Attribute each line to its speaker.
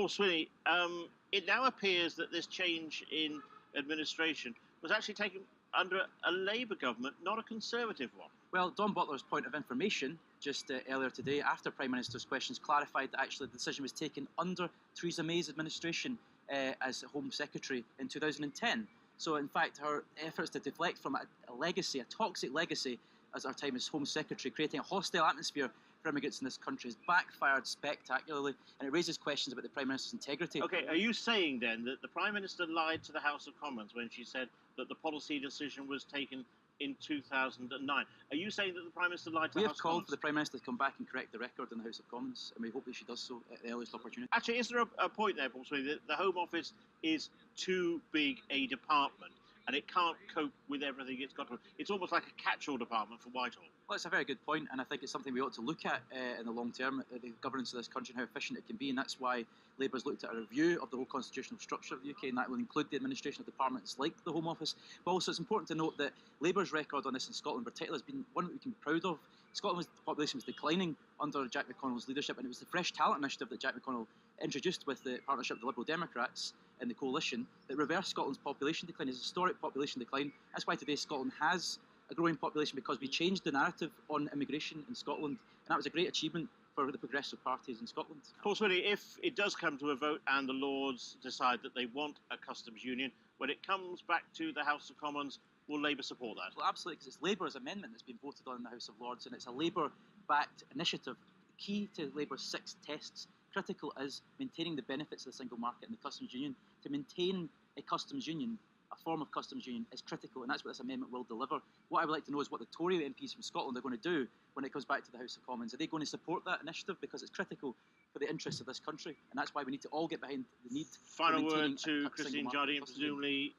Speaker 1: Paul Sweeney, it now appears that this change in administration was actually taken under a Labour government, not a Conservative one.
Speaker 2: Well, Don Butler's point of information just earlier today, after Prime Minister's questions, clarified that actually the decision was taken under Theresa May's administration as Home Secretary in 2010. So, in fact, her efforts to deflect from a legacy, a toxic legacy, as our time as Home Secretary, creating a hostile atmosphere for immigrants in this country, has backfired spectacularly, and it raises questions about the Prime Minister's integrity.
Speaker 1: OK, are you saying then that the Prime Minister lied to the House of Commons when she said that the policy decision was taken in 2009? Are you saying that the Prime Minister lied to the House of Commons?
Speaker 2: We have called for the Prime Minister to come back and correct the record in the House of Commons, and we hope that she does so at the earliest opportunity.
Speaker 1: Actually, is there a point there, Paul Sweeney, that the Home Office is too big a department and it can't cope with everything it's got to? It's almost like a catch-all department for Whitehall.
Speaker 2: Well, it's a very good point, and I think it's something we ought to look at in the long term, the governance of this country and how efficient it can be, and that's why Labour's looked at a review of the whole constitutional structure of the UK, and that will include the administration of departments like the Home Office. But also it's important to note that Labour's record on this in Scotland in particular has been one that we can be proud of. Scotland's population was declining under Jack McConnell's leadership, and it was the Fresh Talent initiative that Jack McConnell introduced with the partnership of the Liberal Democrats and the coalition that reversed Scotland's population decline, his historic population decline. That's why today Scotland has a growing population, because we changed the narrative on immigration in Scotland, and that was a great achievement for the progressive parties in Scotland.
Speaker 1: Paul Sweeney, if it does come to a vote and the Lords decide that they want a customs union, when it comes back to the House of Commons, will Labour support that?
Speaker 2: Well, absolutely, because it's Labour's amendment that's been voted on in the House of Lords, and it's a Labour-backed initiative. The key to Labour's 6 tests, critical, is maintaining the benefits of the single market and the customs union. To maintain a customs union, a form of customs union, is critical, and that's what this amendment will deliver. What I would like to know is what the Tory MPs from Scotland are going to do when it comes back to the House of Commons. Are they going to support that initiative? Because it's critical for the interests of this country, and that's why we need to all get behind the need.
Speaker 1: Final word to Christine Jardine, presumably